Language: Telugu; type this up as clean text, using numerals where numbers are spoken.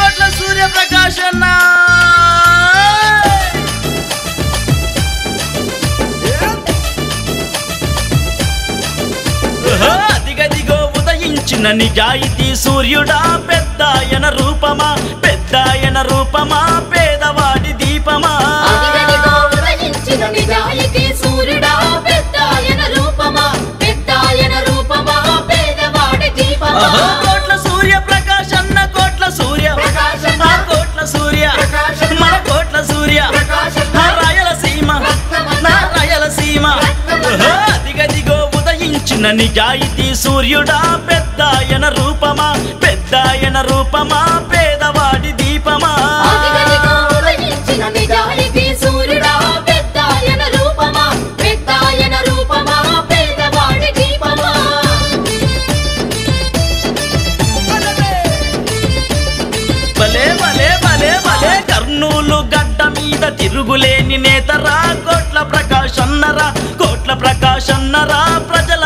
కోట్ల సూర్యప్రకాష్ అన్న అదిగదిగో ఉదయించిన నిజాయితీ సూర్యుడా పెద్దాయన రూపమా పెద్దాయన రూపమా పేదవాడి దీపమా అదిగదిగో ఉదయించిన నిజాయితీ సూర్యుడా పెద్దాయన రూపమా పెద్దాయన రూపమా పేదవాడి దీపమా కోట్ల సూర్యప్రకాష్ అన్న కోట్ల సూర్య కోట్ల సూర్య మన కోట్ల సూర్య రాయలసీమ నా రాయలసీమ అదిగదిగో ఉదయించిన నిజాయితీ సూర్యుడా పెద్దాయన రూపమా పెద్దాయన రూపమా పేదవాడి దీపమా అదిగదిగో ఉదయించిన నిజాయితీ సూర్యుడా పెద్దాయన రూపమా పెద్దాయన రూపమా పేదవాడి దీపమా భలే భలే భలే భలే కర్నూలు గడ్డ మీద తిరుగులేని నేతరా కోట్ల ప్రకాష్ అన్నరా కోట్ల ప్రకాష్ అన్నరా ప్రజల